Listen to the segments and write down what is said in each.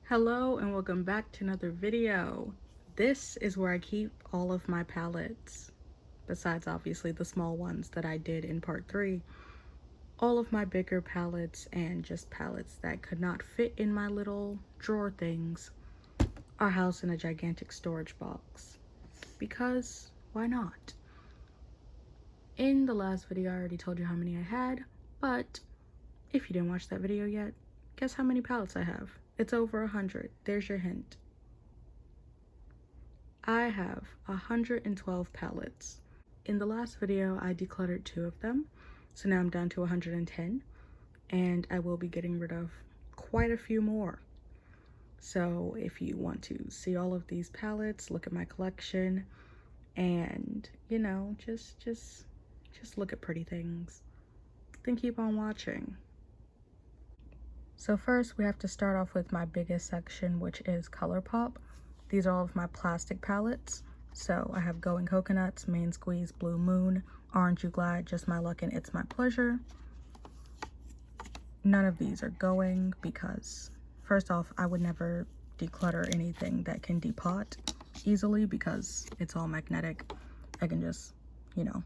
Hello and welcome back to another video. This is where I keep all of my palettes, besides obviously the small ones that I did in part 3. All of my bigger palettes and just palettes that could not fit in my little drawer things are housed in a gigantic storage box. Because why not? In the last video I already told you how many I had, but if you didn't watch that video yet, guess how many palettes I have? It's over 100. There's your hint. I have 112 palettes. In the last video, I decluttered 2 of them, so now I'm down to 110, and I will be getting rid of quite a few more. So if you want to see all of these palettes, look at my collection, and you know, just look at pretty things, then keep on watching. So first we have to start off with my biggest section, which is Colourpop. These are all of my plastic palettes. So I have Going Coconuts, Main Squeeze, Blue Moon, Aren't You Glad, Just My Luck, and It's My Pleasure. None of these are going because, first off, I would never declutter anything that can depot easily because it's all magnetic. I can just, you know,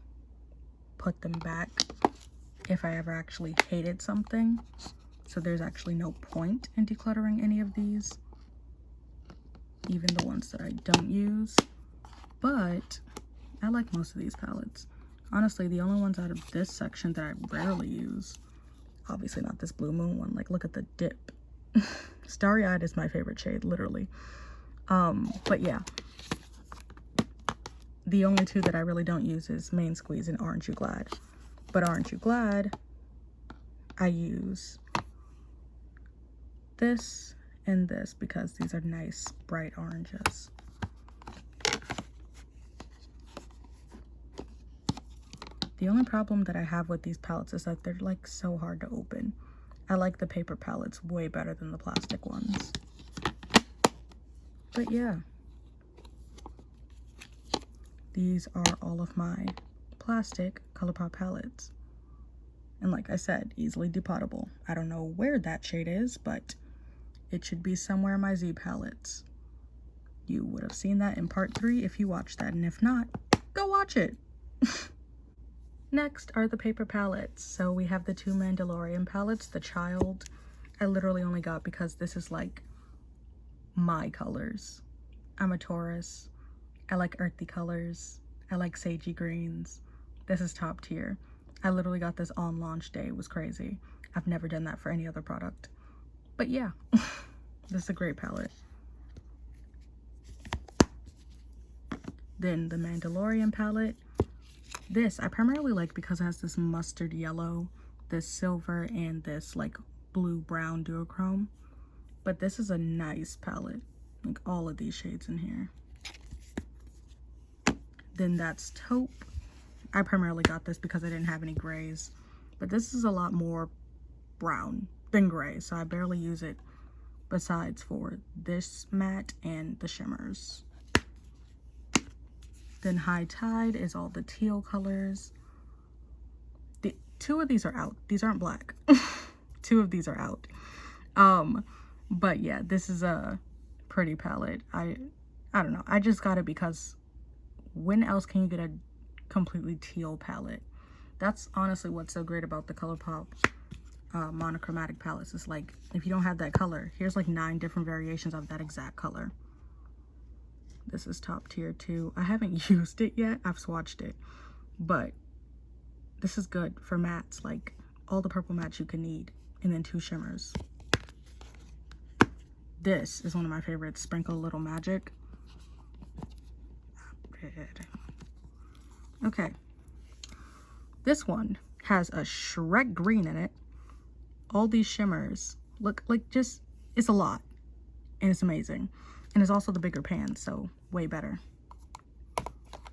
put them back if I ever actually hated something. So there's actually no point in decluttering any of these, even the ones that I don't use. But I like most of these palettes. Honestly, the only ones out of this section that I rarely use, obviously not this Blue Moon one, like look at the dip. Starry Eyed is my favorite shade, literally. But yeah, the only 2 that I really don't use is Main Squeeze and Aren't You Glad. But Aren't You Glad, I use this and this because these are nice bright oranges. The only problem that I have with these palettes is that they're like so hard to open. I like the paper palettes way better than the plastic ones. But yeah, these are all of my plastic Colourpop palettes. And like I said, easily depotable. I don't know where that shade is, but it should be somewhere in my Z palettes. You would have seen that in part 3 if you watched that, and if not, go watch it. Next are the paper palettes. So we have the 2 Mandalorian palettes. The Child, I literally only got because this is like my colors. I'm a Taurus. I like earthy colors. I like sagey greens. This is top tier. I literally got this on launch day. It was crazy. I've never done that for any other product. But yeah, this is a great palette. Then the Mandalorian palette. This I primarily like because it has this mustard yellow, this silver, and this like blue-brown duochrome. But this is a nice palette. Like all of these shades in here. Then that's Taupe. I primarily got this because I didn't have any grays. But this is a lot more brown than gray, so I barely use it besides for this matte and the shimmers. Then High Tide is all the teal colors. The 2 of these are out. These aren't black. 2 of these are out. But yeah, this is a pretty palette. I don't know. I just got it because when else can you get a completely teal palette? That's honestly what's so great about the Colourpop monochromatic palettes. It's like if you don't have that color, here's like 9 different variations of that exact color. This is top tier too. I haven't used it yet. I've swatched it, but this is good for mattes, like all the purple mattes you can need, and then 2 shimmers. This is one of my favorites, Sprinkle a Little Magic. Okay, this one has a Shrek green in it. All these shimmers look like just, it's a lot and it's amazing. And it's also the bigger pans, so way better.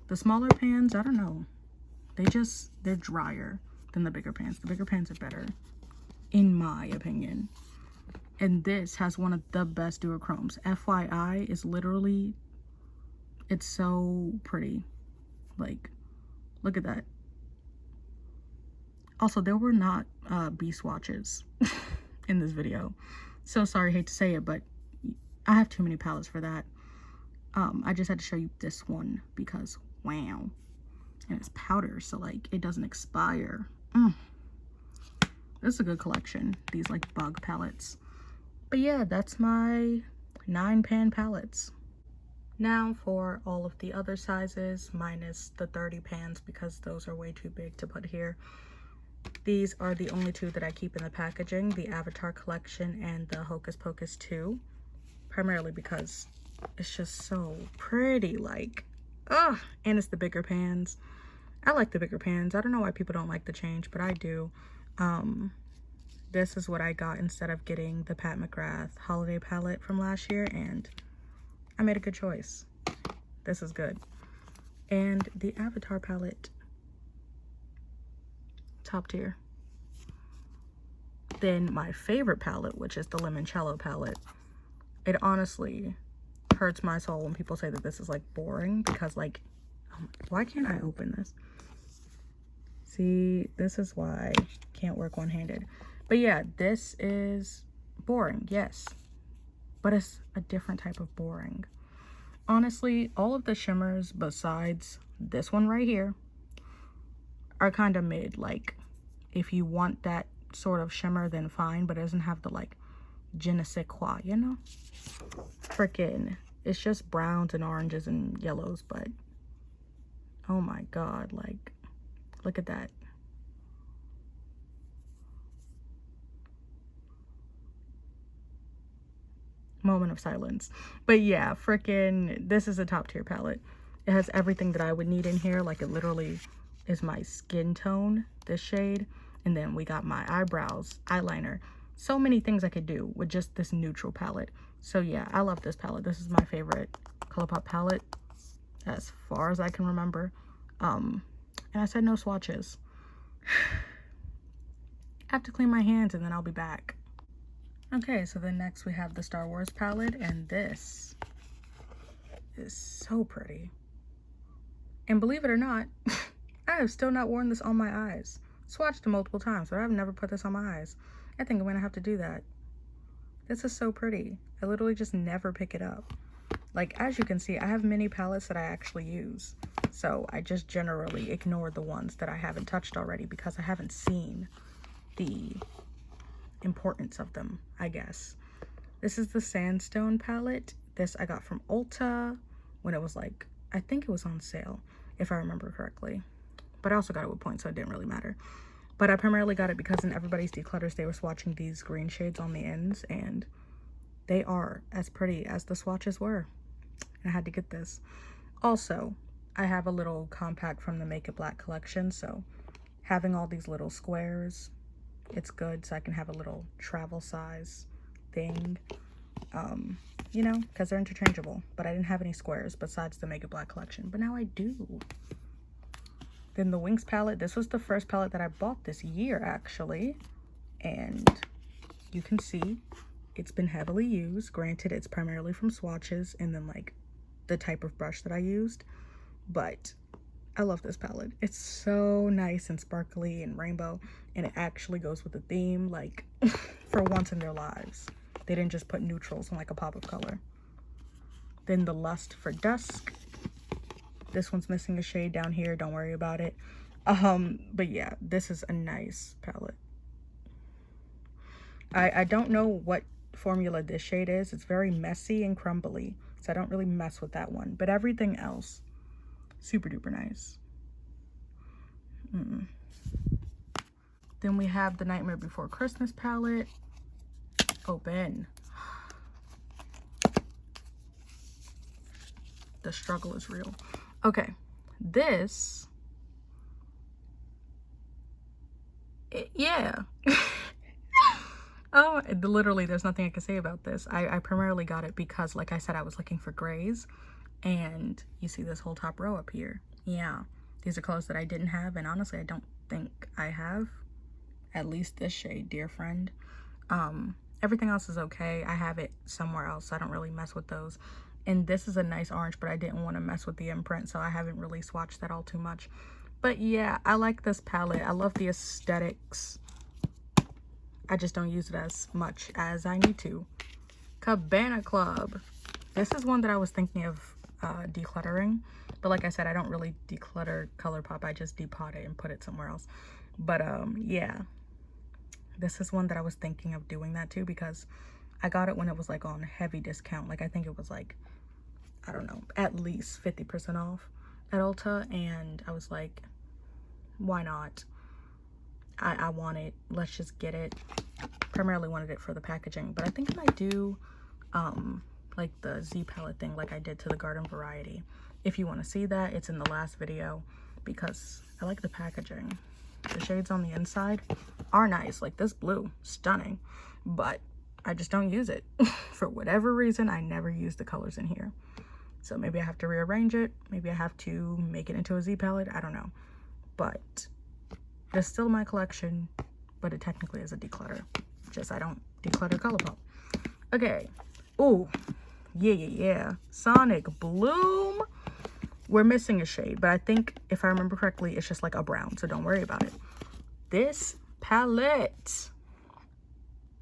The smaller pans, I don't know, they're drier than the bigger pans. The bigger pans are better in my opinion. And this has one of the best duochromes. FYI is literally, it's so pretty. Like, look at that. Also, there were not B swatches in this video. So sorry, hate to say it, but I have too many palettes for that. I just had to show you this one because wow. And it's powder, so like it doesn't expire. This is a good collection, these like bug palettes. But yeah, that's my 9-pan palettes. Now for all of the other sizes, minus the 30 pans because those are way too big to put here. These are the only two that I keep in the packaging, the Avatar collection and the Hocus Pocus 2. Primarily because it's just so pretty, like, ugh, and it's the bigger pans. I like the bigger pans. I don't know why people don't like the change, but I do. This is what I got instead of getting the Pat McGrath holiday palette from last year, and I made a good choice. This is good. And the Avatar palette, top tier. Then my favorite palette, which is the Limoncello palette. It honestly hurts my soul when people say that this is like boring because like, why can't I open this? See, this is why I can't work one-handed. But yeah, this is boring, yes. But it's a different type of boring. Honestly, all of the shimmers besides this one right here are kind of mid. Like, if you want that sort of shimmer, then fine, but it doesn't have the like je ne sais quoi, you know? Freaking, it's just browns and oranges and yellows, but oh my god, like, look at that. Moment of silence. But yeah, freaking, this is a top tier palette. It has everything that I would need in here. Like, it literally is my skin tone, this shade. And then we got my eyebrows, eyeliner. So many things I could do with just this neutral palette. So yeah, I love this palette. This is my favorite Colourpop palette as far as I can remember. And I said no swatches. I have to clean my hands and then I'll be back. Okay, so then next we have the Star Wars palette, and this is so pretty. And believe it or not, I have still not worn this on my eyes. Swatched it multiple times, but I've never put this on my eyes. I think I'm gonna have to do that. This is so pretty. I literally just never pick it up. Like, as you can see, I have many palettes that I actually use. So I just generally ignore the ones that I haven't touched already because I haven't seen the importance of them, I guess. This is the Sandstone palette. This I got from Ulta when it was like, I think it was on sale, if I remember correctly. But I also got it with points, so it didn't really matter. But I primarily got it because in everybody's declutters, they were swatching these green shades on the ends, and they are as pretty as the swatches were. I had to get this. Also, I have a little compact from the Make It Black collection, so having all these little squares, it's good, so I can have a little travel size thing, you know, because they're interchangeable. But I didn't have any squares besides the Make It Black collection, but now I do. Then the Winx palette, this was the first palette that I bought this year, actually. And you can see it's been heavily used. Granted, it's primarily from swatches and then like the type of brush that I used. But I love this palette. It's so nice and sparkly and rainbow. And it actually goes with the theme, like, for once in their lives. They didn't just put neutrals on like a pop of color. Then the Lust for Dusk. This one's missing a shade down here, don't worry about it. But yeah, this is a nice palette. I don't know what formula this shade is. It's very messy and crumbly, so I don't really mess with that one. But everything else, super duper nice. Then we have the Nightmare Before Christmas palette. Open. The struggle is real. Okay, this, yeah. Oh, literally, there's nothing I can say about this. I primarily got it because, like I said, I was looking for grays, and you see this whole top row up here. Yeah, these are colors that I didn't have, and honestly, I don't think I have, at least this shade, dear friend. Everything else is okay. I have it somewhere else, so I don't really mess with those. And this is a nice orange, but I didn't want to mess with the imprint, so I haven't really swatched that all too much. But yeah, I like this palette. I love the aesthetics. I just don't use it as much as I need to Cabana Club. This is one that I was thinking of decluttering, but like I said, I don't really declutter Colourpop. I just depot it and put it somewhere else. But yeah, this is one that I was thinking of doing that too, because I got it when it was like on heavy discount. Like I think it was like, I don't know, at least 50% off at Ulta, and I was like, why not? I want it, let's just get it. Primarily wanted it for the packaging, but I think I might do like the Z palette thing like I did to the Garden Variety. If you want to see that, it's in the last video, because I like the packaging. The shades on the inside are nice, like this blue, stunning, but I just don't use it. For whatever reason, I never use the colors in here. So maybe I have to rearrange it, maybe I have to make it into a Z palette, I don't know. But it's still my collection, but it technically is a declutter. Just I don't declutter Colourpop. Okay. Oh, yeah. Sonic Bloom. We're missing a shade, but I think if I remember correctly, it's just like a brown, so don't worry about it. This palette.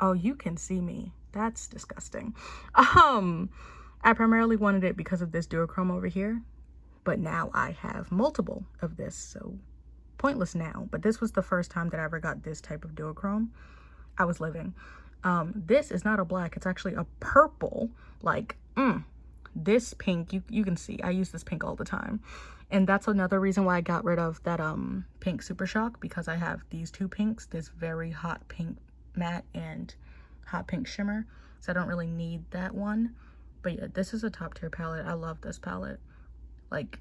Oh, you can see me. That's disgusting. I primarily wanted it because of this duochrome over here, but now I have multiple of this, so pointless now. But this was the first time that I ever got this type of duochrome. I was living. This is not a black, it's actually a purple. Like this pink, you can see I use this pink all the time, and that's another reason why I got rid of that pink Super Shock, because I have these two pinks, this very hot pink matte and hot pink shimmer, so I don't really need that one. But yeah, this is a top tier palette. I love this palette. Like,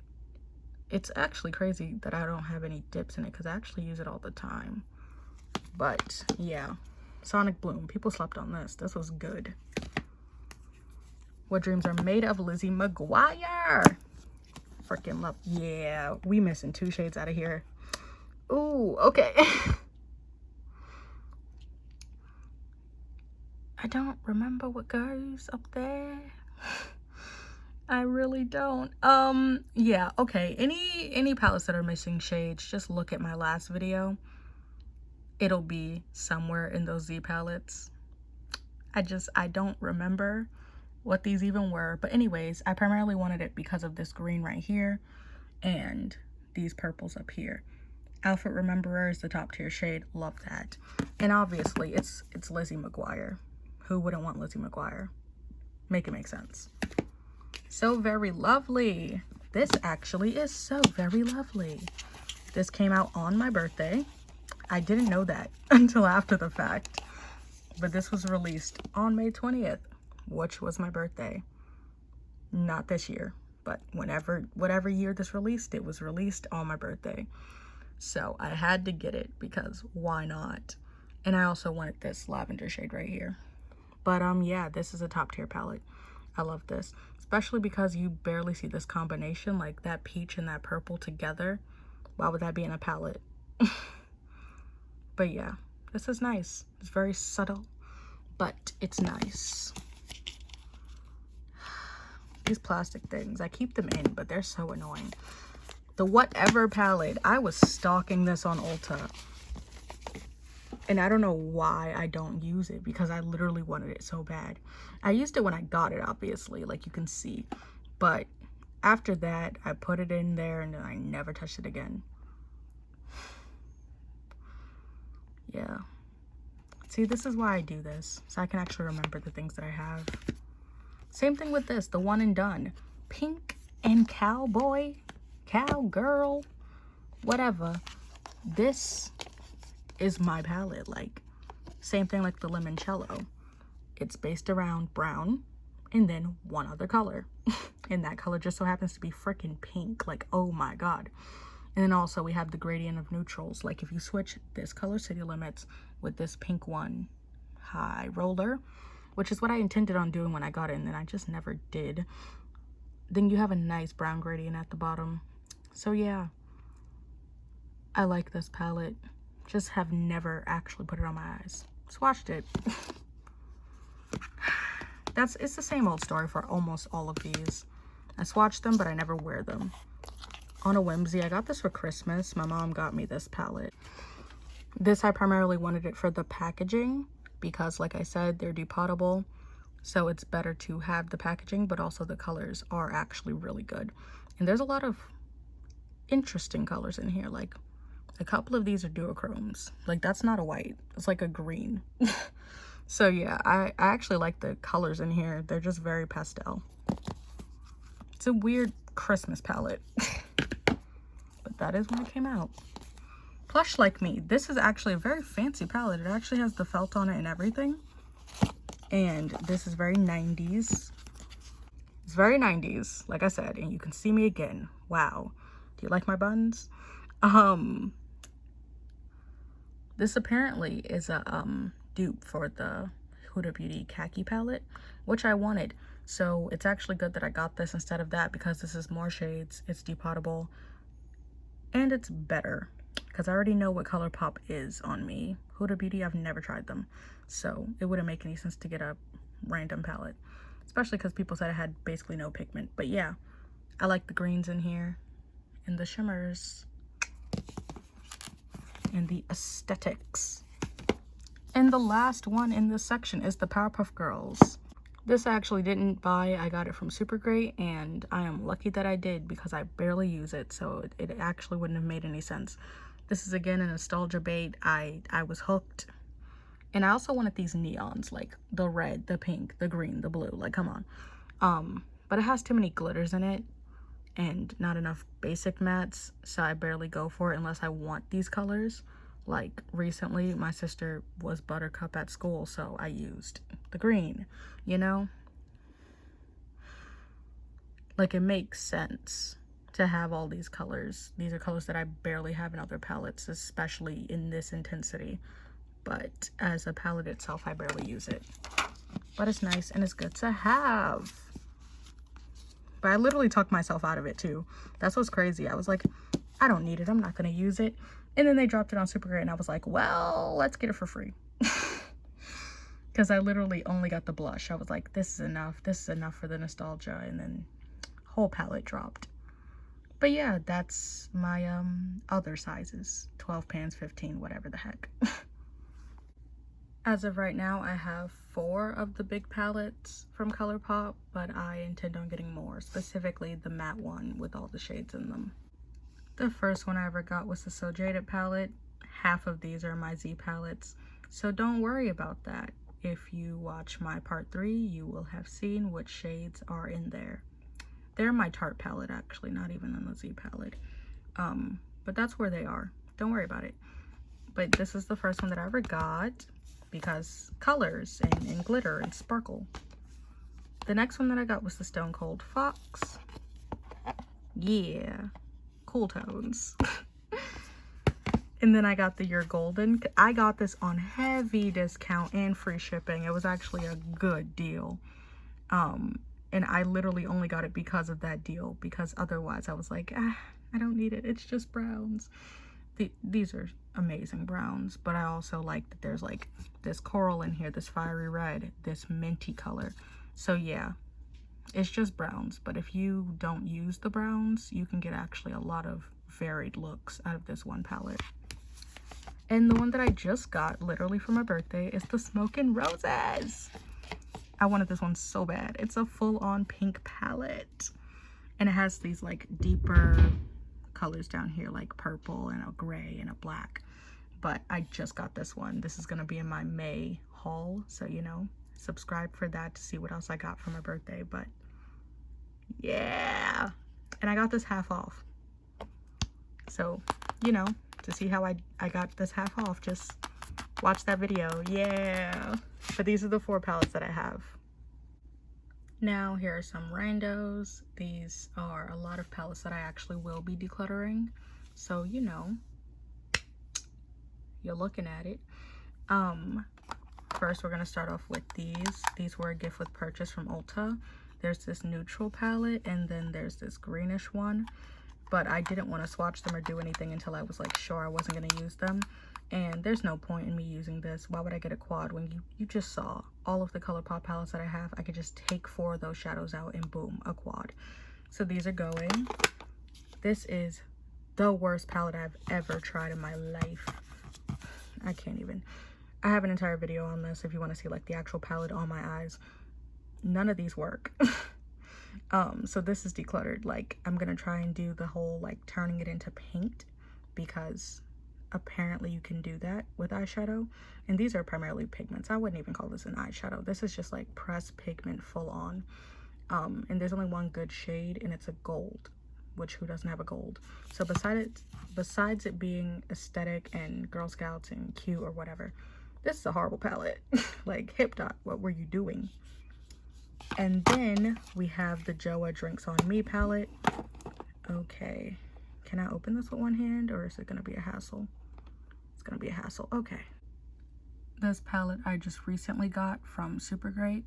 it's actually crazy that I don't have any dips in it, because I actually use it all the time. But yeah, Sonic Bloom. People slept on this. This was good. What Dreams Are Made Of, Lizzie McGuire. Freaking love. Yeah, we missing 2 shades out of here. Ooh, okay. I don't remember what goes up there. I really don't. Yeah, okay. Any palettes that are missing shades, just look at my last video. It'll be somewhere in those Z palettes. I don't remember what these even were. But anyways, I primarily wanted it because of this green right here and these purples up here. Outfit Rememberer is the top tier shade. Love that. And obviously it's Lizzie McGuire. Who wouldn't want Lizzie McGuire? Make it make sense. So Very Lovely. This actually is So Very Lovely. This came out on my birthday. I didn't know that until after the fact. But this was released on May 20th, which was my birthday. Not this year, but whatever year this released, it was released on my birthday. So I had to get it because why not? And I also wanted this lavender shade right here. But yeah, this is a top tier palette. I love this, especially because you barely see this combination, like that peach and that purple together. Why would that be in a palette? But yeah, this is nice. It's very subtle, but it's nice. These plastic things, I keep them in, but they're so annoying. The Whatever palette, I was stalking this on Ulta. And I don't know why I don't use it, because I literally wanted it so bad. I used it when I got it, obviously, like you can see. But after that, I put it in there and then I never touched it again. Yeah. See, this is why I do this, so I can actually remember the things that I have. Same thing with this, the One and Done. Pink and Cowboy, Cowgirl, whatever. This is my palette. Like, same thing like the Limoncello. It's based around brown and then one other color. And that color just so happens to be freaking pink. Like, oh my god. And then also we have the gradient of neutrals. Like if you switch this color City Limits with this pink one, High Roller, which is what I intended on doing when I got it, and then I just never did, then you have a nice brown gradient at the bottom. So yeah, I like this palette. Just have never actually put it on my eyes. Swatched it. It's the same old story for almost all of these. I swatched them, but I never wear them. On a whimsy, I got this for Christmas. My mom got me this palette. This, I primarily wanted it for the packaging because, like I said, they're depotable. So it's better to have the packaging, but also the colors are actually really good. And there's a lot of interesting colors in here. Like a couple of these are duochromes. Like that's not a white, it's like a green. So yeah, I actually like the colors in here. They're just very pastel. It's a weird Christmas palette. But that is when it came out. Plush Like Me. This is actually a very fancy palette. It actually has the felt on it and everything. And this is very 90s. It's very 90s, like I said, and you can see me again. Wow. Do you like my buns? This apparently is a dupe for the Huda Beauty Khaki palette, which I wanted. So it's actually good that I got this instead of that, because this is more shades, it's depotable, and it's better. Because I already know what Colourpop is on me. Huda Beauty, I've never tried them. So it wouldn't make any sense to get a random palette. Especially because people said it had basically no pigment. But yeah, I like the greens in here. And the shimmers. And the aesthetics. And the last one in this section is the Powerpuff Girls. This I actually didn't buy. I got it from Supergreat, and I am lucky that I did because I barely use it. So it actually wouldn't have made any sense. This is again a nostalgia bait. I was hooked. And I also wanted these neons, like the red, the pink, the green, the blue. Like, come on. But it has too many glitters in it and not enough basic mattes, so I barely go for it unless I want these colors. Like recently, my sister was Buttercup at school, so I used the green, you know? Like, it makes sense to have all these colors. These are colors that I barely have in other palettes, especially in this intensity. But as a palette itself, I barely use it. But it's nice and it's good to have. But I literally talked myself out of it too. That's what's crazy. I was like, I don't need it. I'm not going to use it. And then they dropped it on Supergreat and I was like, well, let's get it for free. Because I literally only got the blush. I was like, this is enough. This is enough for the nostalgia. And then whole palette dropped. But yeah, that's my other sizes. 12 pans, 15, whatever the heck. As of right now, I have 4 of the big palettes from Colourpop, but I intend on getting more, specifically the matte one with all the shades in them. The first one I ever got was the So Jaded palette. Half of these are my Z palettes, so don't worry about that. If you watch my part 3, you will have seen which shades are in there. They're my Tarte palette, actually, not even in the Z palette. But that's where they are. Don't worry about it. But this is the first one that I ever got, because colors and glitter and sparkle. The next one that I got was the Stone Cold Fox. Yeah, cool tones. And then I got the You're Golden. I got this on heavy discount and free shipping. It was actually a good deal. And I literally only got it because of that deal, because otherwise I was like, I don't need it. It's just browns. These are amazing browns, but I also like that there's like this coral in here, this fiery red, this minty color. So yeah, it's just browns, but if you don't use the browns, you can get actually a lot of varied looks out of this one palette. And the one that I just got literally for my birthday is the Smokin' Roses. I wanted this one so bad. It's a full-on pink palette, and it has these like deeper colors down here, like purple and a gray and a black. But I just got this one. This is gonna be in my May haul, so you know, subscribe for that to see what else I got for my birthday. But yeah, and I got this half off, so you know, to see how I got this half off, just watch that video. Yeah, but these are the 4 palettes that I have. Now here are some randos. These are a lot of palettes that I actually will be decluttering, so you know, you're looking at it. First we're gonna start off with these. These were a gift with purchase from Ulta. There's this neutral palette, and then there's this greenish one, but I didn't want to swatch them or do anything until I was like sure I wasn't going to use them. And there's no point in me using this. Why would I get a quad when you just saw all of the Colourpop palettes that I have? I could just take 4 of those shadows out and boom, a quad. So these are going. This is the worst palette I've ever tried in my life. I can't even. I have an entire video on this if you want to see like the actual palette on my eyes. none of these work. So this is decluttered. Like, I'm gonna try and do the whole like turning it into paint, because apparently you can do that with eyeshadow, and these are primarily pigments. I wouldn't even call this an eyeshadow. This is just like pressed pigment full on. And there's only one good shade, and it's a gold, which who doesn't have a gold? So besides it being aesthetic and Girl Scouts and cute or whatever, this is a horrible palette. Like, Hip Dot, what were you doing? And then we have the Joa Drinks on Me palette. Okay, can I open this with one hand, or is it gonna be a hassle? It's gonna be a hassle. Okay. This palette I just recently got from Supergreat,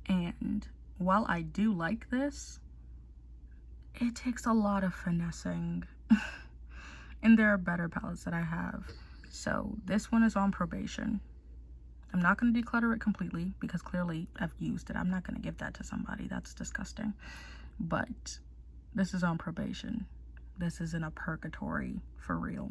and while I do like this, it takes a lot of finessing. And there are better palettes that I have. So this one is on probation. I'm not going to declutter it completely because clearly I've used it. I'm not going to give that to somebody. That's disgusting. But this is on probation. This is in a purgatory for real.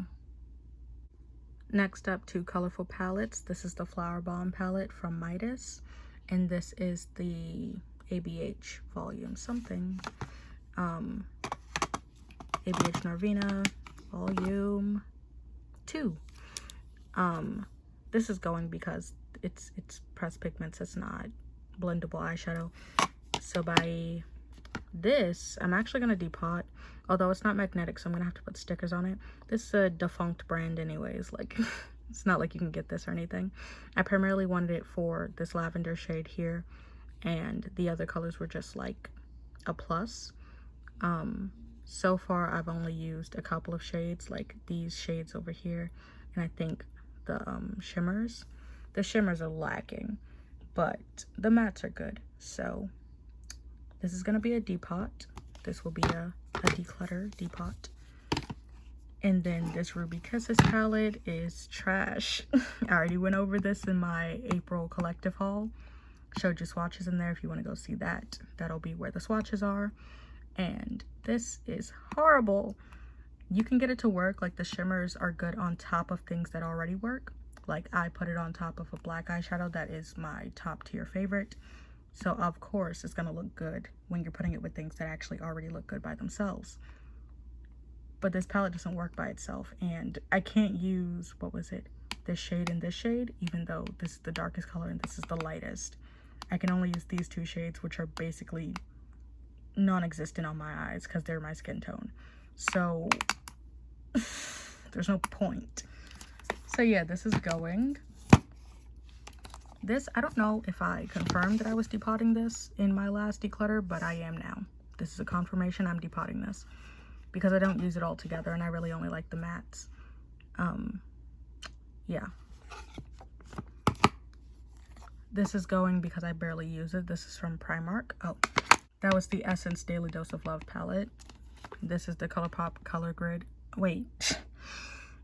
Next up, 2 colorful palettes. This is the Flower Bomb palette from Midas. And this is the ABH volume something. ABH Norvina volume 2. This is going because it's pressed pigments. It's not blendable eyeshadow. So by this, I'm actually going to depot, although it's not magnetic, so I'm going to have to put stickers on it. This is a defunct brand anyways. Like, it's not like you can get this or anything. I primarily wanted it for this lavender shade here, and the other colors were just like a plus. So far I've only used a couple of shades, like these shades over here, and I think the shimmers. The shimmers are lacking, but the mattes are good. So this is going to be a depot. This will be a declutter depot. And then this Ruby Kisses palette is trash. I already went over this in my April collective haul. Showed you swatches in there if you want to go see that. That'll be where the swatches are. And this is horrible. You can get it to work. Like, the shimmers are good on top of things that already work. Like, I put it on top of a black eyeshadow that is my top tier favorite. So of course it's going to look good when you're putting it with things that actually already look good by themselves. But this palette doesn't work by itself, and I can't use, what was it, this shade and this shade, even though this is the darkest color and this is the lightest. I can only use these 2 shades, which are basically non-existent on my eyes because they're my skin tone. So there's no point. So yeah, this is going. This, I don't know if I confirmed that I was depotting this in my last declutter, but I am now. This is a confirmation I'm depotting this because I don't use it all together, and I really only like the mattes. Yeah. This is going because I barely use it. This is from Primark. Oh, that was the Essence Daily Dose of Love palette. This is the Colourpop Color Grid. Wait,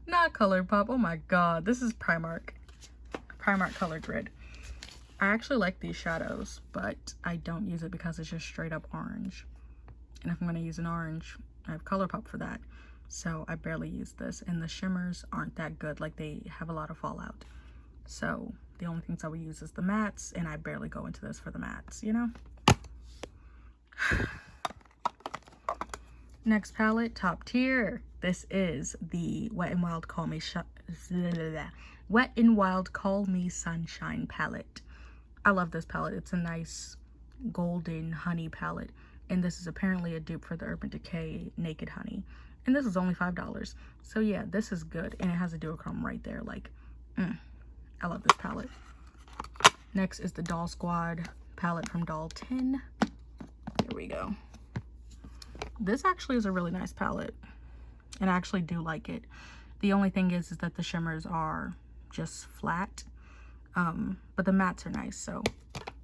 not Colourpop. Oh my god, this is Primark. Primark Color Grid. I actually like these shadows, but I don't use it because it's just straight up orange. And if I'm going to use an orange, I have Colourpop for that. So I barely use this. And the shimmers aren't that good. Like, they have a lot of fallout. So the only things I would use is the mattes, and I barely go into this for the mattes, you know? Next palette, top tier. This is the Wet n Wild Call Me Sunshine palette. I love this palette. It's a nice golden honey palette, and this is apparently a dupe for the Urban Decay Naked Honey, and this is only $5. So yeah, this is good, and it has a duochrome right there. Like, I love this palette. Next is the Doll Squad palette from Doll 10. Here we go. This actually is a really nice palette, and I actually do like it. The only thing is that the shimmers are just flat, but the mattes are nice. So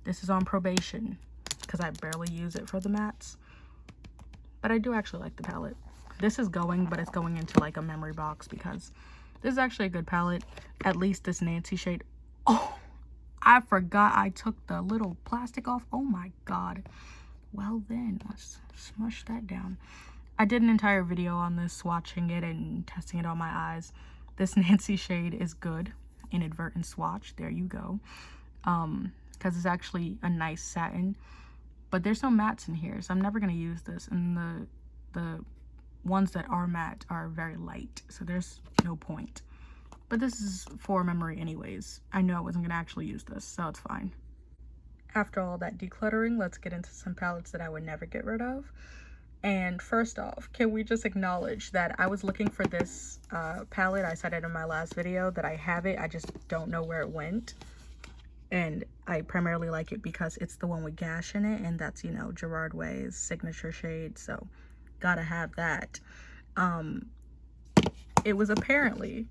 this is on probation because I barely use it for the mattes, but I do actually like the palette. This is going, but it's going into like a memory box because this is actually a good palette. At least this Nancy shade. Oh, I forgot I took the little plastic off. Oh my god. Well then, let's smush that down. I did an entire video on this, swatching it and testing it on my eyes. This Nancy shade is good. Inadvertent swatch. There you go. Because it's actually a nice satin. but there's no mattes in here, so I'm never going to use this. And the ones that are matte are very light, so there's no point. But this is for memory anyways. I know I wasn't going to actually use this, so it's fine. After all that decluttering, let's get into some palettes that I would never get rid of. And first off, can we just acknowledge that I was looking for this palette. I said it in my last video that I have it. I just don't know where it went. And I primarily like it because it's the one with Gash in it. And that's, you know, Gerard Way's signature shade. So gotta have that. It was apparently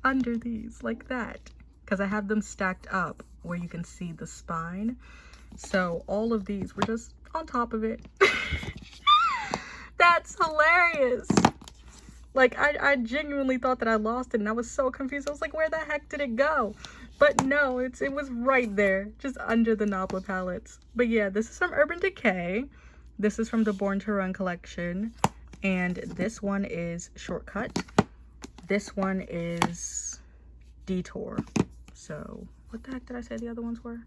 under these like that, because I have them stacked up where you can see the spine. So all of these were just on top of it. That's hilarious. Like, I genuinely thought that I lost it, and I was so confused. I was like, where the heck did it go? But no, it was right there, just under the Nabla palettes. But yeah, this is from Urban Decay. This is from the Born to Run collection. And this one is Shortcut. This one is Detour. So, what the heck did I say the other ones were?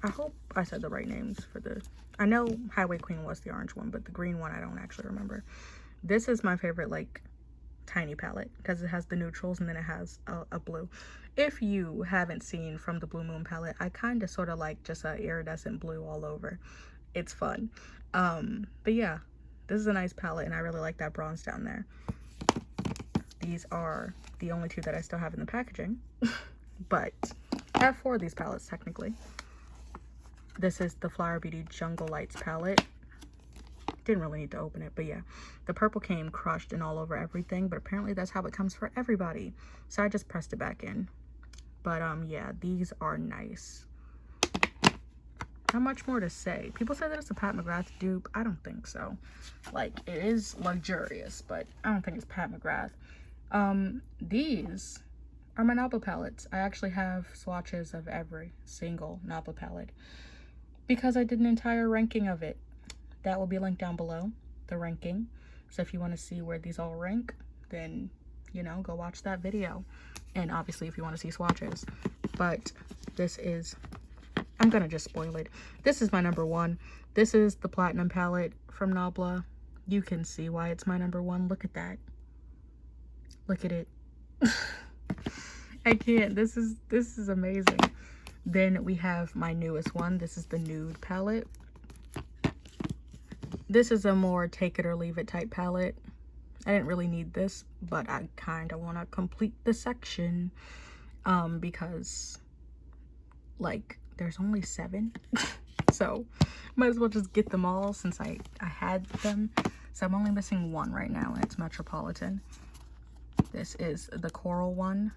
I hope I said the right names for the... I know Highway Queen was the orange one, but the green one I don't actually remember. This is my favorite, like, tiny palette, because it has the neutrals and then it has a blue. If you haven't seen from the Blue Moon palette, I kind of sort of like just a iridescent blue all over. It's fun. But yeah, this is a nice palette, and I really like that bronze down there. These are the only two that I still have in the packaging, but I have 4 of these palettes technically. This is the Flower Beauty Jungle Lights palette. Didn't really need to open it, but yeah. The purple came crushed and all over everything, but apparently that's how it comes for everybody. So I just pressed it back in. But yeah, these are nice. Not much more to say. People say that it's a Pat McGrath dupe. I don't think so. Like, it is luxurious, but I don't think it's Pat McGrath. These are my Nabla palettes. I actually have swatches of every single Nabla palette because I did an entire ranking of it. That will be linked down below, the ranking. So if you want to see where these all rank, then, you know, go watch that video. And obviously if you want to see swatches. But this is, I'm going to just spoil it. This is my number 1. This is the Platinum palette from Nabla. You can see why it's my number 1. Look at that. Look at it. I can't. This is amazing. Then we have my newest one. This is the Nude palette. This is a more take it or leave it type palette. I didn't really need this, but I kind of want to complete the section because, like, there's only 7. So might as well just get them all since I had them. So I'm only missing 1 right now, and it's Metropolitan. This is the Coral one.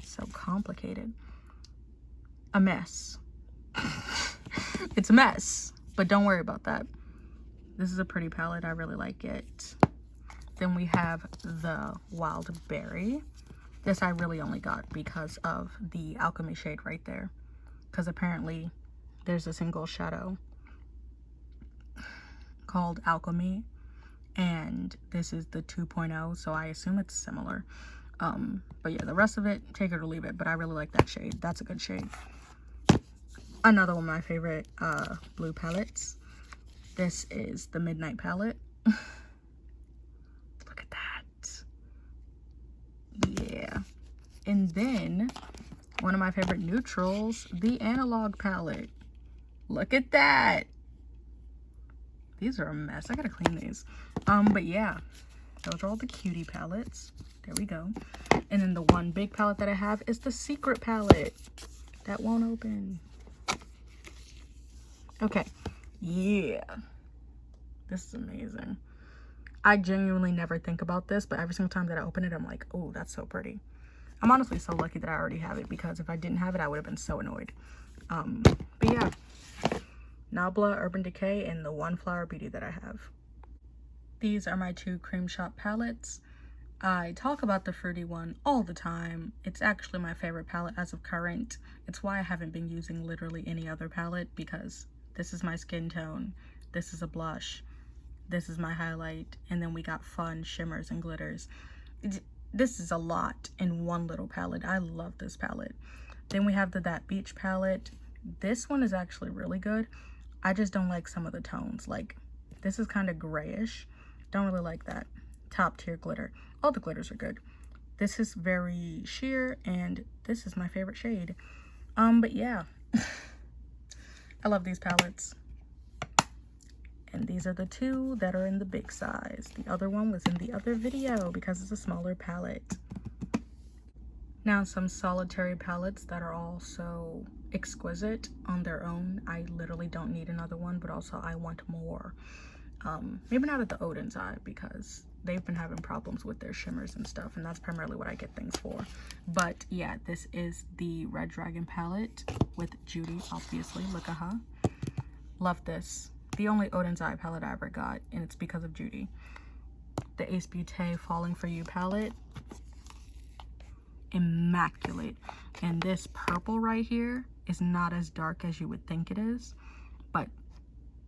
So complicated. A mess. It's a mess, but don't worry about that. This is a pretty palette. I really like it. Then we have the Wild Berry. This I really only got because of the alchemy shade right there, because apparently there's a single shadow called Alchemy, and this is the 2.0, so I assume it's similar. But yeah, the rest of it, take it or leave it, but I really like that shade. That's a good shade. Another one of my favorite blue palettes. This is the Midnight palette. Look at that. Yeah. And then one of my favorite neutrals, the Analog palette. Look at that. These are a mess. I gotta clean these. But yeah, those are all the Cutie palettes. There we go. And then the one big palette that I have is the Secret palette. That won't open. Okay. Yeah. This is amazing. I genuinely never think about this, but every single time that I open it, I'm like, oh, that's so pretty. I'm honestly so lucky that I already have it, because if I didn't have it, I would have been so annoyed. But yeah. Nabla, Urban Decay, and the one Flower Beauty that I have. These are my 2 Crème Shop palettes. I talk about the fruity one all the time. It's actually my favorite palette as of current. It's why I haven't been using literally any other palette, because this is my skin tone. This is a blush. This is my highlight. And then we got fun shimmers and glitters. This is a lot in one little palette. I love this palette. Then we have the That Beach palette. This one is actually really good. I just don't like some of the tones. Like, this is kind of grayish. Don't really like that. Top tier glitter. All the glitters are good. This is very sheer, and this is my favorite shade. But yeah. I love these palettes. And these are the two that are in the big size. The other one was in the other video because it's a smaller palette. Now some solitary palettes that are also exquisite on their own. I literally don't need another one, but also I want more. Maybe not at the Odin's Eye because they've been having problems with their shimmers and stuff, and that's primarily what I get things for. But yeah, this is the Red Dragon palette with Judy, obviously. Look at her. Love this. The only Odin's Eye palette I ever got, and it's because of Judy. The Ace Beauté Falling For You palette. Immaculate. And this purple right here is not as dark as you would think it is, but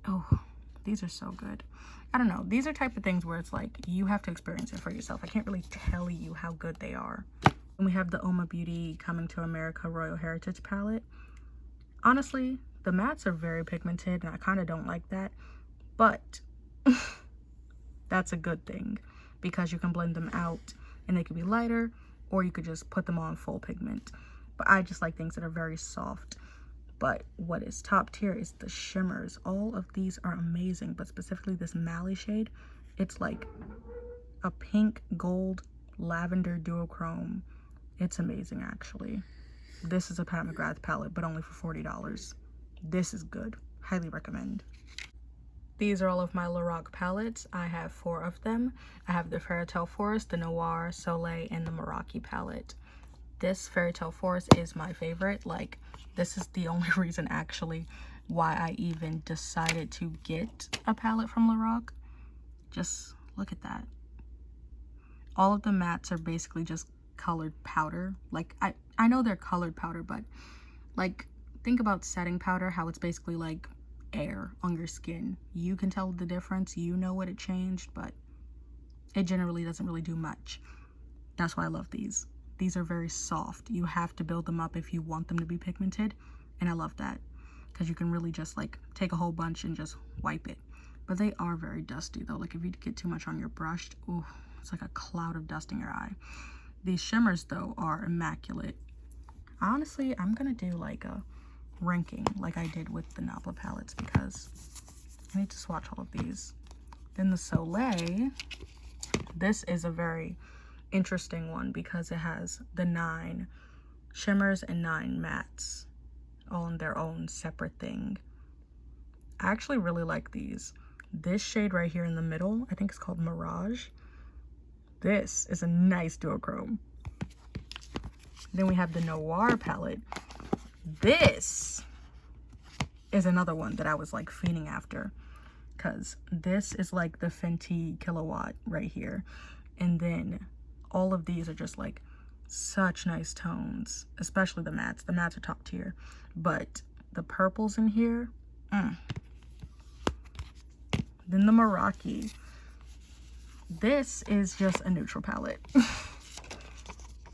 oh, these are so good. I don't know, these are type of things where it's like you have to experience it for yourself. I can't really tell you how good they are. And we have the Oma Beauty Coming to America Royal Heritage palette. Honestly, the mattes are very pigmented and I kind of don't like that, but that's a good thing because you can blend them out and they could be lighter, or you could just put them on full pigment. But I just like things that are very soft. But what is top tier is the shimmers. All of these are amazing, but specifically this Mally shade, it's like a pink, gold, lavender duochrome. It's amazing, actually. This is a Pat McGrath palette, but only for $40. This is good. Highly recommend. These are all of my Lorac palettes. I have 4 of them. I have the Fairytale Forest, the Noir, Soleil, and the Meraki palette. This Fairytale Forest is my favorite. Like, this is the only reason actually why I even decided to get a palette from Lorac. Just look at that. All of the mattes are basically just colored powder. Like, I know they're colored powder, but like, think about setting powder, how it's basically like air on your skin. You can tell the difference, you know what it changed, but it generally doesn't really do much. That's why I love these. These are very soft. You have to build them up if you want them to be pigmented, and I love that because you can really just like take a whole bunch and just wipe it. But they are very dusty though. Like if you get too much on your brush, ooh, it's like a cloud of dust in your eye. These shimmers though are immaculate. Honestly, I'm gonna do like a ranking like I did with the Nabla palettes because I need to swatch all of these. Then the Soleil, this is a very interesting one because it has the 9 shimmers and 9 mattes all in their own separate thing. I actually really like these. This shade right here in the middle, I think it's called Mirage. This is a nice duochrome. Then we have the Noir palette. This is another one that I was like fiending after because this is like the Fenty Kilowatt right here. And then all of these are just like such nice tones, especially the mattes. The mattes are top tier, but the purples in here, Then the Meraki. This is just a neutral palette.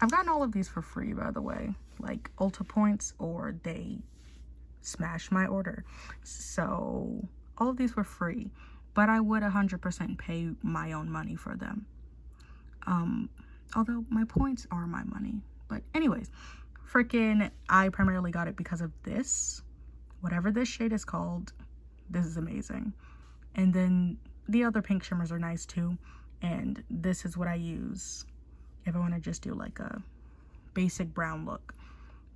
I've gotten all of these for free, by the way, like Ulta points, or they smashed my order. So all of these were free, but I would 100% pay my own money for them. Although my points are my money. But anyways, freaking, I primarily got it because of this. Whatever this shade is called, this is amazing. And then the other pink shimmers are nice too. And this is what I use if I want to just do like a basic brown look.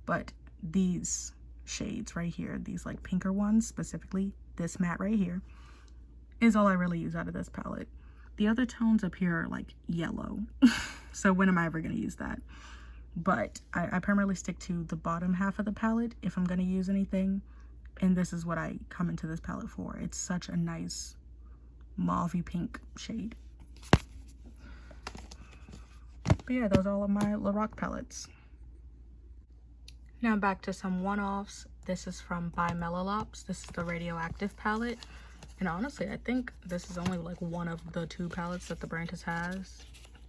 But these shades right here, these like pinker ones, specifically this matte right here, is all I really use out of this palette. The other tones up here are like yellow. So when am I ever going to use that? But I primarily stick to the bottom half of the palette if I'm going to use anything. And this is what I come into this palette for. It's such a nice mauve-y pink shade. But yeah, those are all of my Lorac palettes. Now back to some one-offs. This is from By Melolops. This is the Radioactive palette. And honestly, I think this is only like one of the 2 palettes that the brand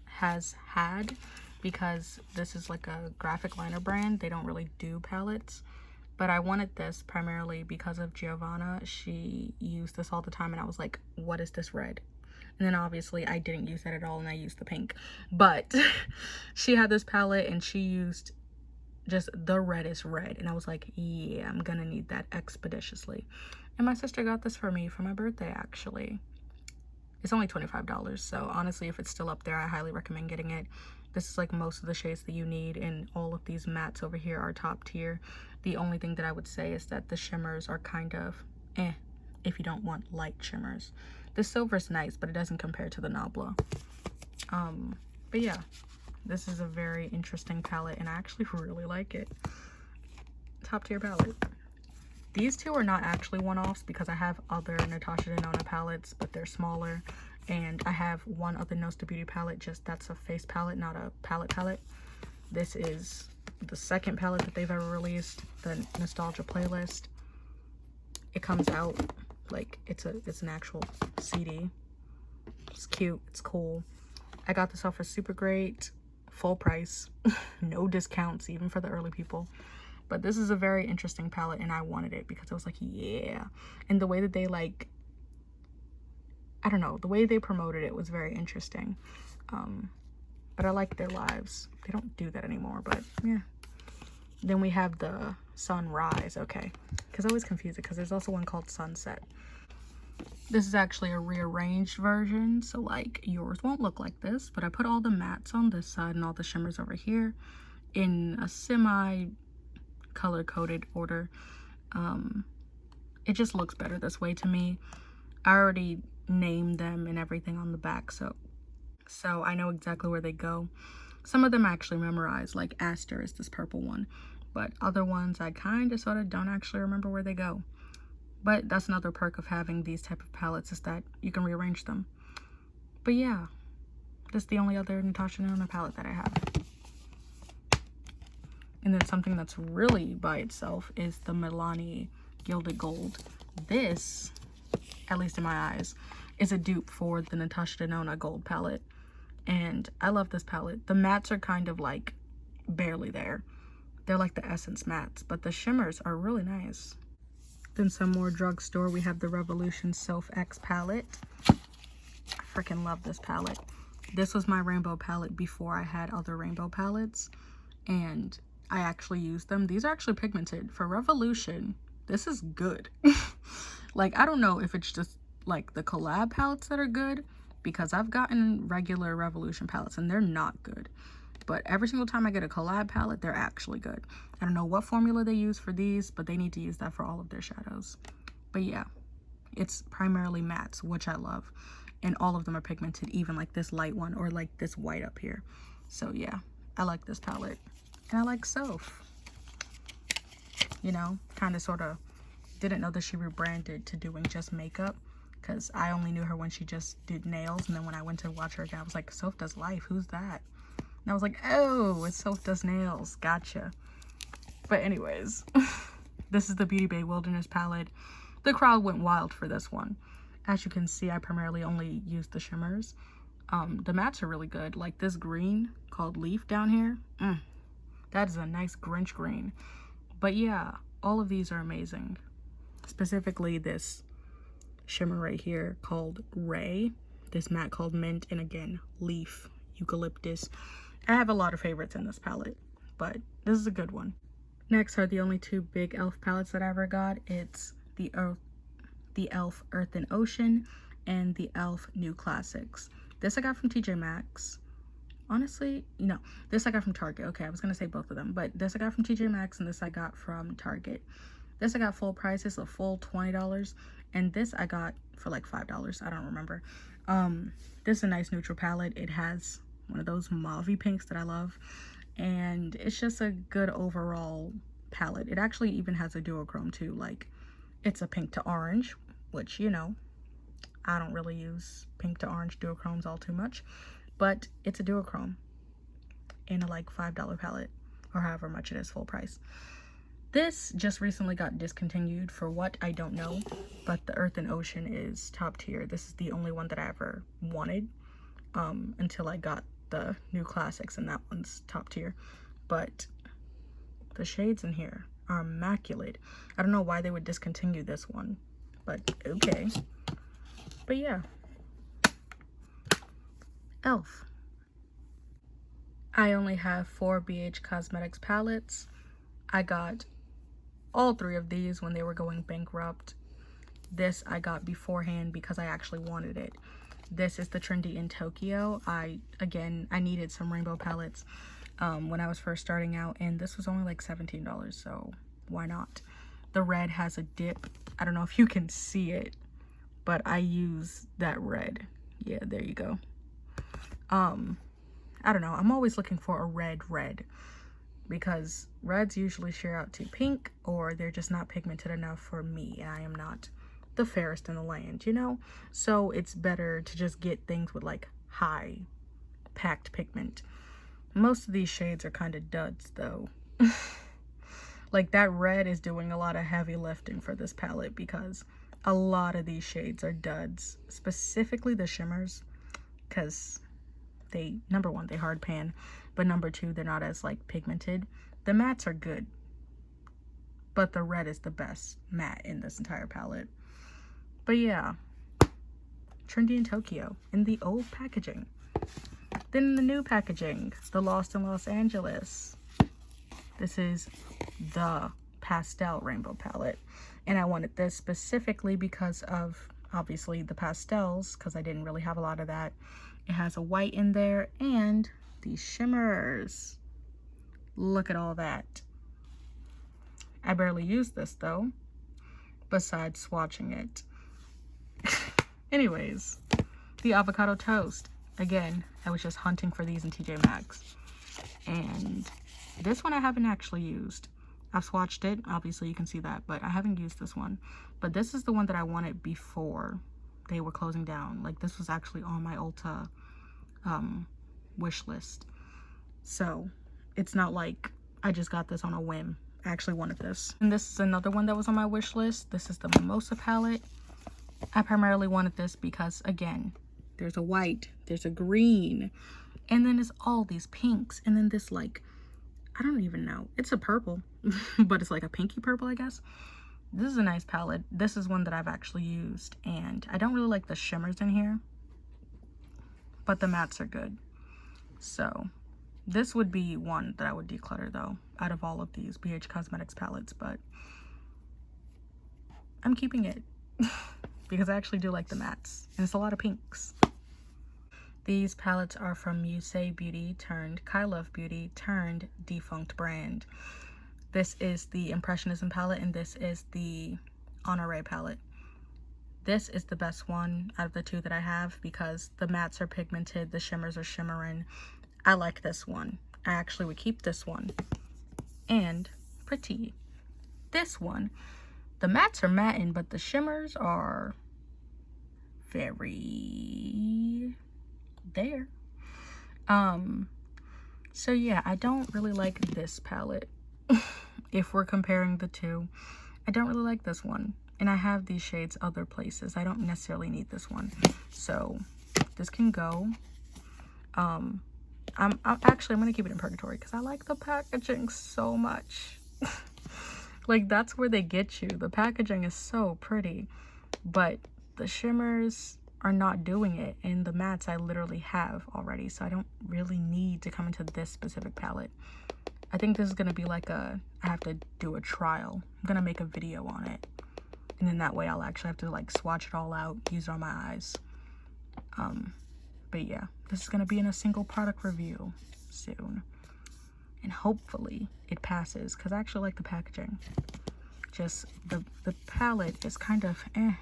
has had, because this is like a graphic liner brand. They don't really do palettes. But I wanted this primarily because of Giovanna. She used this all the time and I was like, what is this red? And then obviously I didn't use that at all and I used the pink. But she had this palette and she used just the reddest red. And I was like, yeah, I'm gonna need that expeditiously. And my sister got this for me for my birthday, actually. It's only $25. So honestly, if it's still up there, I highly recommend getting it. This is like most of the shades that you need, and all of these mattes over here are top tier. The only thing that I would say is that the shimmers are kind of if you don't want light shimmers. The silver's nice, but it doesn't compare to the Nabla. But yeah, this is a very interesting palette and I actually really like it. Top tier palette. These two are not actually one-offs because I have other Natasha Denona palettes, but they're smaller. And I have one other Nose to Beauty palette, just that's a face palette, not a palette. This is the second palette that they've ever released, the Nostalgia Playlist. It comes out like it's an actual CD. It's cute, it's cool. I got this off of Supergreat, full price, no discounts even for the early people. But this is a very interesting palette and I wanted it because I was like, yeah. And the way that they like, I don't know, the way they promoted it was very interesting. But I like their lives. They don't do that anymore, but yeah. Then we have the Sunrise, okay. Because I always confuse it because there's also one called Sunset. This is actually a rearranged version, so like yours won't look like this, but I put all the mattes on this side and all the shimmers over here in a semi color coded order. It just looks better this way to me. I already named them and everything on the back, so I know exactly where they go. Some of them I actually memorized, like Aster is this purple one, but other ones I kind of sort of don't actually remember where they go. But that's another perk of having these type of palettes, is that you can rearrange them. But yeah, this is the only other Natasha Denona palette that I have. And then something that's really by itself is the Milani Gilded Gold. This, at least in my eyes, is a dupe for the Natasha Denona Gold palette. And I love this palette. The mattes are kind of like barely there. They're like the Essence mattes, but the shimmers are really nice. Then some more drugstore. We have the Revolution Soph X palette. I freaking love this palette. This was my rainbow palette before I had other rainbow palettes. And I actually used them. These are actually pigmented. For Revolution, this is good. Like, I don't know if it's just like the collab palettes that are good, because I've gotten regular Revolution palettes and they're not good. But every single time I get a collab palette, they're actually good. I don't know what formula they use for these, but they need to use that for all of their shadows. But yeah, it's primarily mattes, which I love. And all of them are pigmented, even like this light one or like this white up here. So yeah, I like this palette. And I like Soph. You know, kind of sort of didn't know that she rebranded to doing just makeup, because I only knew her when she just did nails. And then when I went to watch her again, I was like, Soph Does Life, who's that? And I was like, oh, it's Soph Does Nails, gotcha. But anyways, this is the Beauty Bay Wilderness palette. The crowd went wild for this one. As you can see, I primarily only used the shimmers. The mattes are really good. Like this green called Leaf down here. That is a nice Grinch green. But yeah, all of these are amazing. Specifically this shimmer right here called Ray. This matte called Mint. And again, Leaf, Eucalyptus. I have a lot of favorites in this palette, but this is a good one. Next are the only two big e.l.f. palettes that I ever got. It's the e.l.f. Earth and Ocean and the e.l.f. New Classics. This I got from TJ Maxx. Honestly, no, this I got from Target. Okay, I was gonna say both of them, but this I got from TJ Maxx and this I got from Target. This I got full price. It's a full $20, and this I got for like $5. I don't remember. This is a nice neutral palette. It has one of those mauvey pinks that I love, and it's just a good overall palette. It actually even has a duochrome too. Like, it's a pink to orange, which, you know, I don't really use pink to orange duochromes all too much, but it's a duochrome in a like $5 palette, or however much it is full price. This just recently got discontinued for what, I don't know, but the Earth and Ocean is top tier. This is the only one that I ever wanted until I got the New Classics, and that one's top tier. But the shades in here are immaculate. I don't know why they would discontinue this one, but okay. But yeah. e.l.f. I only have 4 BH Cosmetics palettes. I got all 3 of these when they were going bankrupt. This I got beforehand because I actually wanted it. This is the Trendy in Tokyo. I needed some rainbow palettes when I was first starting out, and this was only like $17, so why not? The red has a dip. I don't know if you can see it, but I use that red. Yeah, there you go. I don't know. I'm always looking for a red because reds usually share out to pink, or they're just not pigmented enough for me, and I am not the fairest in the land, you know? So it's better to just get things with like high packed pigment. Most of these shades are kind of duds though. Like that red is doing a lot of heavy lifting for this palette because a lot of these shades are duds, specifically the shimmers, because they, number one, they hard pan, but number two, they're not as like pigmented. The mattes are good, but the red is the best matte in this entire palette. But yeah, Trendy in Tokyo in the old packaging. Then in the new packaging, the Lost in Los Angeles. This is the pastel rainbow palette, and I wanted this specifically because of obviously the pastels, because I didn't really have a lot of that. It has a white in there and these shimmers. Look at all that. I barely use this though, besides swatching it. Anyways, the avocado toast. Again, I was just hunting for these in TJ Maxx, and this one I haven't actually used. I've swatched it, obviously you can see that, but I haven't used this one. But this is the one that I wanted before they were closing down. Like this was actually on my Ulta wish list. So it's not like I just got this on a whim. I actually wanted this. And this is another one that was on my wish list. This is the Mimosa palette. I primarily wanted this because, again, there's a white, there's a green, and then it's all these pinks, and then this like, I don't even know, it's a purple, but it's like a pinky purple, I guess. This is a nice palette. This is one that I've actually used, and I don't really like the shimmers in here, but the mattes are good. So this would be one that I would declutter though, out of all of these BH Cosmetics palettes, but I'm keeping it because I actually do like the mattes, and it's a lot of pinks. These palettes are from Yusei Beauty turned Kai Love Beauty turned Defunct Brand. This is the Impressionism palette, and this is the Honore palette. This is the best one out of the two that I have because the mattes are pigmented, the shimmers are shimmering. I like this one. I actually would keep this one. And pretty. This one, the mattes are matte, but the shimmers are very there. So yeah, I don't really like this palette. If we're comparing the two, I don't really like this one, and I have these shades other places. I don't necessarily need this one, so this can go. I'm gonna keep it in purgatory because I like the packaging so much. Like that's where they get you. The packaging is so pretty, but the shimmers are not doing it, and the mattes I literally have already, so I don't really need to come into this specific palette. I think this is gonna be like I have to do a trial. I'm gonna make a video on it, and then that way I'll actually have to like swatch it all out, use it on my eyes. But yeah, this is gonna be in a single product review soon, and hopefully it passes because I actually like the packaging. Just the palette is kind of eh.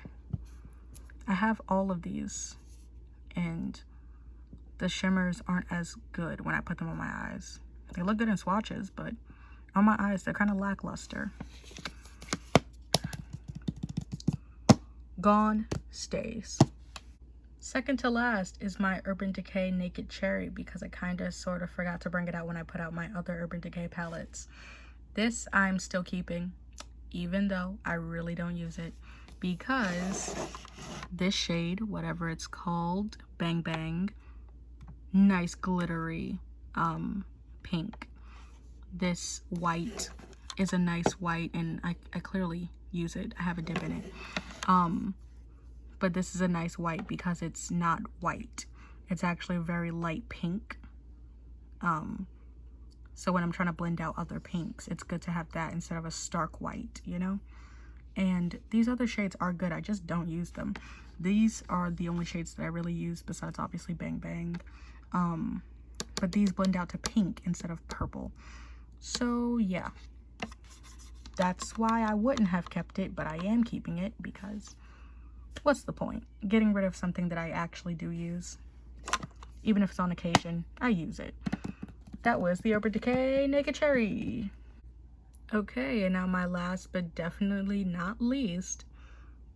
I have all of these, and the shimmers aren't as good when I put them on my eyes. They look good in swatches, but on my eyes they're kind of lackluster. Gone stays. Second to last is my Urban Decay Naked Cherry because I kind of sort of forgot to bring it out when I put out my other Urban Decay palettes. This I'm still keeping, even though I really don't use it, because this shade, whatever it's called, Bang Bang, nice glittery pink. This white is a nice white, and I clearly use it. I have a dip in it. But this is a nice white because it's not white. It's actually a very light pink. So when I'm trying to blend out other pinks, it's good to have that instead of a stark white, you know? And these other shades are good. I just don't use them. These are the only shades that I really use besides obviously Bang Bang. But these blend out to pink instead of purple. So yeah, that's why I wouldn't have kept it, but I am keeping it because what's the point? Getting rid of something that I actually do use. Even if it's on occasion, I use it. That was the Urban Decay Naked Cherry. Okay, and now my last but definitely not least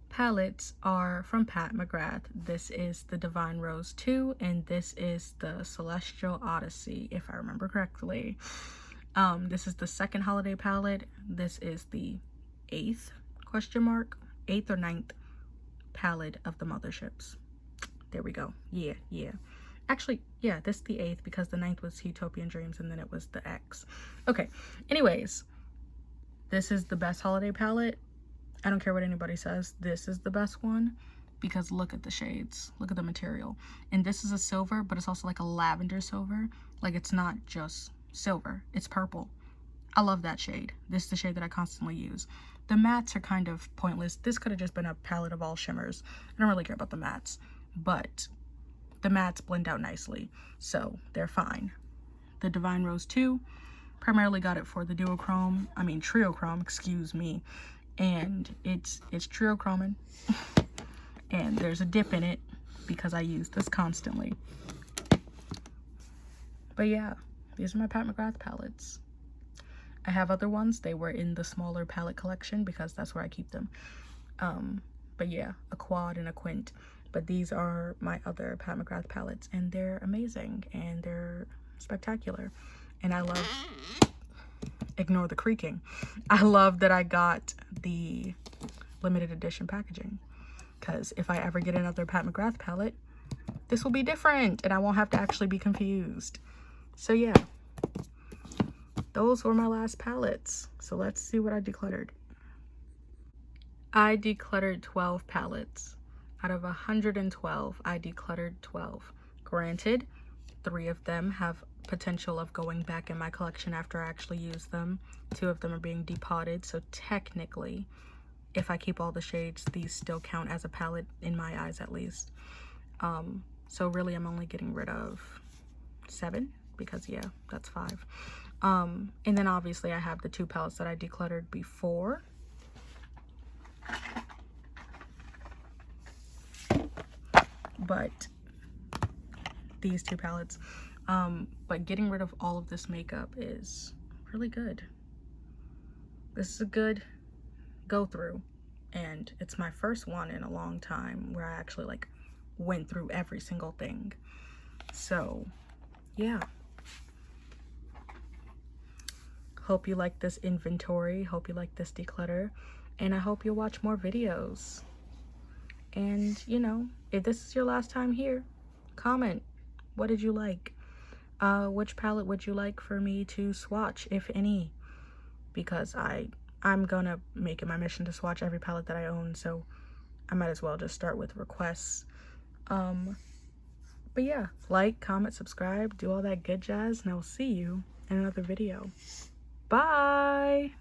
palettes are from McGrath. This is the Divine Rose 2, and this is the Celestial Odyssey, if I remember correctly. This is the second holiday palette. This is the 8th or 9th palette of the motherships. There we go. Yeah. Actually, yeah, this is the 8th because the 9th was Utopian Dreams and then it was the X. Okay, anyways, this is the best holiday palette. I don't care what anybody says. This is the best one because look at the shades. Look at the material. And this is a silver, but it's also like a lavender silver. Like it's not just silver, it's purple. I love that shade. This is the shade that I constantly use. The mattes are kind of pointless. This could have just been a palette of all shimmers. I don't really care about the mattes, but the mattes blend out nicely, so they're fine. The Divine Rose 2, primarily got it for the trio chrome, excuse me. And it's trio chroming. And there's a dip in it because I use this constantly. But yeah, these are my McGrath palettes. I have other ones. They were in the smaller palette collection because that's where I keep them. But yeah, a quad and a quint. But these are my other McGrath palettes, and they're amazing and they're spectacular. And I love, ignore the creaking, I love that I got the limited edition packaging, because if I ever get another McGrath palette, this will be different and I won't have to actually be confused. So yeah, those were my last palettes. So let's see what I decluttered. I decluttered 12 palettes. Out of 112, I decluttered 12. Granted, 3 of them have potential of going back in my collection after I actually use them. 2 of them are being depotted, so technically, if I keep all the shades, these still count as a palette in my eyes at least. So really I'm only getting rid of 7 because yeah, that's 5. And then obviously I have the 2 palettes that I decluttered before. But these 2 palettes, but getting rid of all of this makeup is really good. This is a good go through, and it's my first one in a long time where I actually like went through every single thing. So yeah, hope you like this inventory, hope you like this declutter, and I hope you'll watch more videos. And you know, if this is your last time here, comment, what did you like? Which palette would you like for me to swatch, if any? Because I'm gonna make it my mission to swatch every palette that I own, so I might as well just start with requests. But yeah, like, comment, subscribe, do all that good jazz, and I will see you in another video. Bye!